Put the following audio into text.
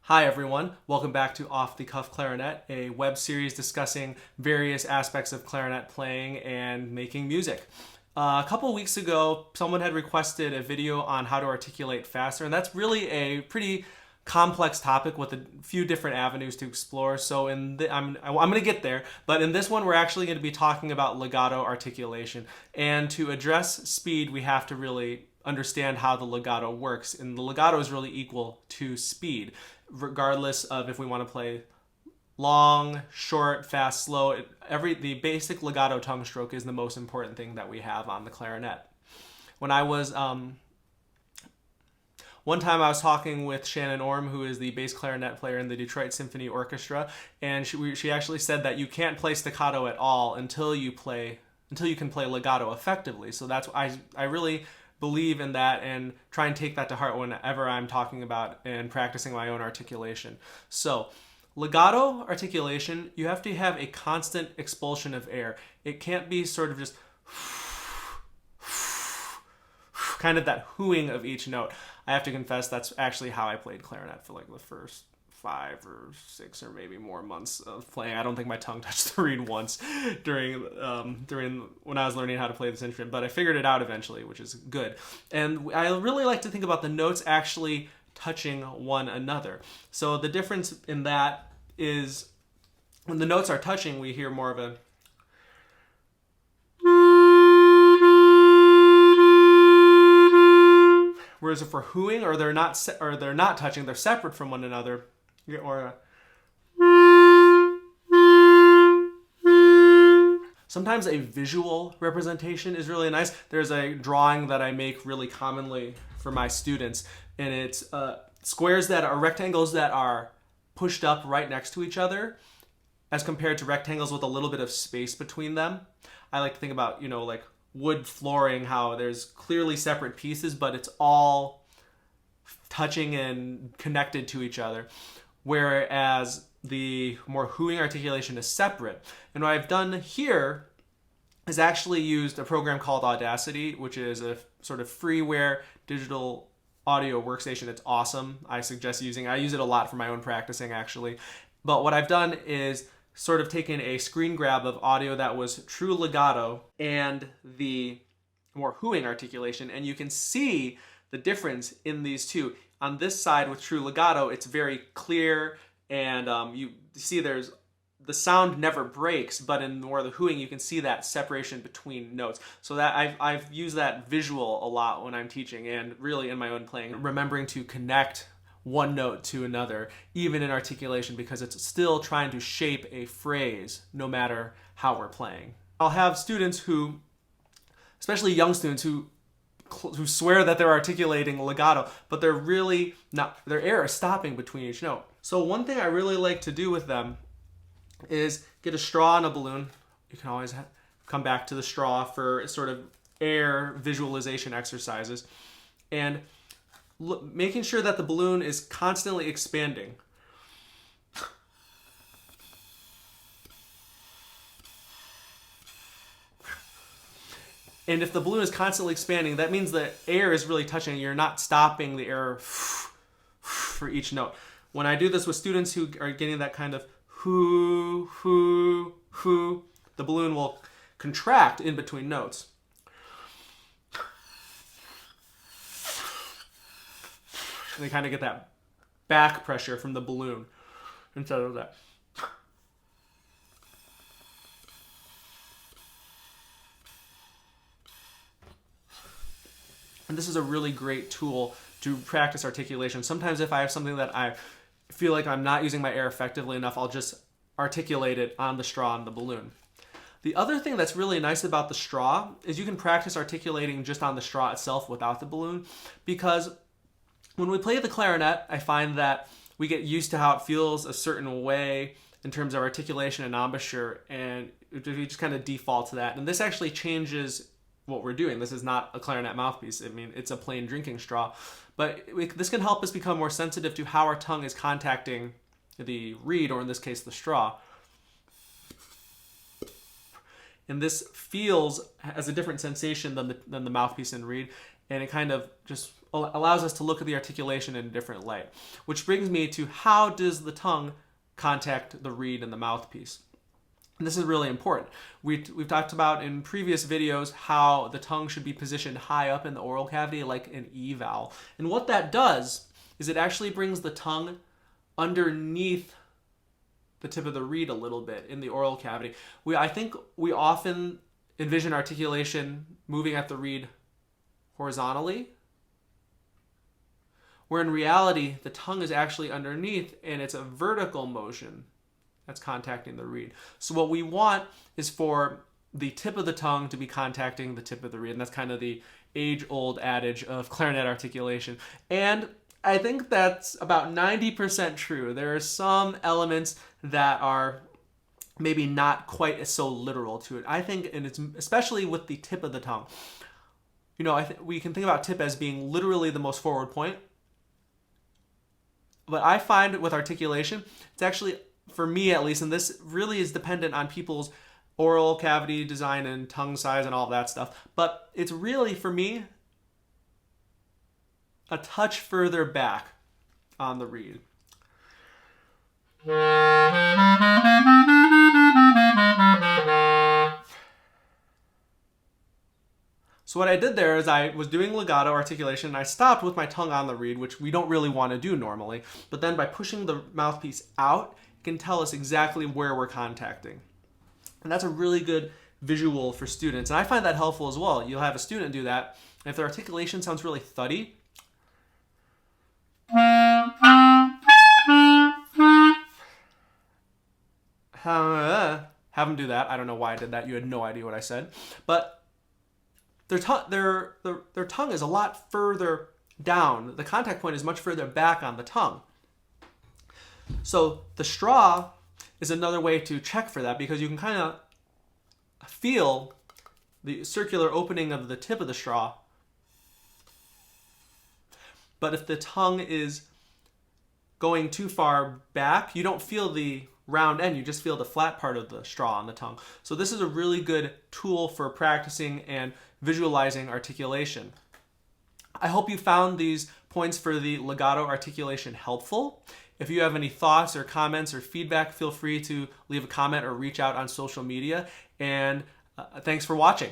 Hi everyone, welcome back to Off the Cuff Clarinet, a web series discussing various aspects of clarinet playing and making music. A couple weeks ago, someone had requested a video on how to articulate faster, and that's really a pretty complex topic with a few different avenues to explore. So I'm going to get there, but in this one we're actually going to be talking about legato articulation. And to address speed, we have to really understand how the legato works, and the legato is really equal to speed, regardless of if we want to play long, short, fast, slow. The basic legato tongue stroke is the most important thing that we have on the clarinet. When I was one time I was talking with Shannon Orm, who is the bass clarinet player in the Detroit Symphony Orchestra, and she actually said that you can't play staccato at all until you can play legato effectively. So that's I really believe in that and try and take that to heart whenever I'm talking about and practicing my own articulation. So legato articulation, you have to have a constant expulsion of air. It can't be sort of just kind of that hooing of each note. I have to confess that's actually how I played clarinet for like the first 5 or 6 or maybe more months of playing. I don't think my tongue touched the reed once during when I was learning how to play this instrument, but I figured it out eventually, which is good. And I really like to think about the notes actually touching one another. So the difference in that is when the notes are touching, we hear more of a whereas if we're hooing or they're not touching, they're separate from one another. Or sometimes a visual representation is really nice. There's a drawing that I make really commonly for my students, and it's squares that are rectangles that are pushed up right next to each other as compared to rectangles with a little bit of space between them. I like to think about, like wood flooring, how there's clearly separate pieces, but it's all touching and connected to each other. Whereas the more hooing articulation is separate. And what I've done here is actually used a program called Audacity, which is a sort of freeware digital audio workstation. It's awesome. I suggest using it. I use it a lot for my own practicing, actually. But what I've done is sort of taken a screen grab of audio that was true legato and the more hooing articulation, and you can see the difference in these two. On this side with true legato, it's very clear, and you see there's the sound never breaks, but in more of the hooing, you can see that separation between notes. So that I've used that visual a lot when I'm teaching and really in my own playing, remembering to connect one note to another, even in articulation, because it's still trying to shape a phrase no matter how we're playing. I'll have students who, especially young students who swear that they're articulating legato, but they're really not, their air is stopping between each note. So one thing I really like to do with them is get a straw and a balloon. You can always come back to the straw for sort of air visualization exercises, and making sure that the balloon is constantly expanding. And if the balloon is constantly expanding, that means the air is really touching. You're not stopping the air for each note. When I do this with students who are getting that kind of hoo, hoo, hoo, the balloon will contract in between notes. And they kind of get that back pressure from the balloon instead of that. And this is a really great tool to practice articulation. Sometimes if I have something that I feel like I'm not using my air effectively enough, I'll just articulate it on the straw and the balloon. The other thing that's really nice about the straw is you can practice articulating just on the straw itself without the balloon, because when we play the clarinet, I find that we get used to how it feels a certain way in terms of articulation and embouchure, and we just kind of default to that. And this actually changes what we're doing. This is not a clarinet mouthpiece. I mean, it's a plain drinking straw. But this can help us become more sensitive to how our tongue is contacting the reed, or in this case, the straw. And this feels as a different sensation than the mouthpiece and reed. and it kind of just allows us to look at the articulation in a different light. Which brings me to, how does the tongue contact the reed and the mouthpiece? And this is really important. We've talked about in previous videos how the tongue should be positioned high up in the oral cavity like an E vowel. And what that does is it actually brings the tongue underneath the tip of the reed a little bit in the oral cavity. I think we often envision articulation moving at the reed horizontally, where in reality the tongue is actually underneath and it's a vertical motion that's contacting the reed. So what we want is for the tip of the tongue to be contacting the tip of the reed, and that's kind of the age-old adage of clarinet articulation. And I think that's about 90% true. There are some elements that are maybe not quite so literal to it. I think, and it's especially with the tip of the tongue. You know, we can think about tip as being literally the most forward point. But I find with articulation, it's actually, for me at least, and this really is dependent on people's oral cavity design and tongue size and all of that stuff, but it's really, for me, a touch further back on the reed. So what I did there is I was doing legato articulation and I stopped with my tongue on the reed, which we don't really want to do normally. But then by pushing the mouthpiece out, it can tell us exactly where we're contacting. And that's a really good visual for students. And I find that helpful as well. You'll have a student do that. And if their articulation sounds really thuddy, have them do that. I don't know why I did that. You had no idea what I said. But their tongue is a lot further down. The contact point is much further back on the tongue. So the straw is another way to check for that, because you can kind of feel the circular opening of the tip of the straw. But if the tongue is going too far back, you don't feel the round end, you just feel the flat part of the straw on the tongue. So this is a really good tool for practicing and visualizing articulation. I hope you found these points for the legato articulation helpful. If you have any thoughts or comments or feedback, feel free to leave a comment or reach out on social media. And thanks for watching.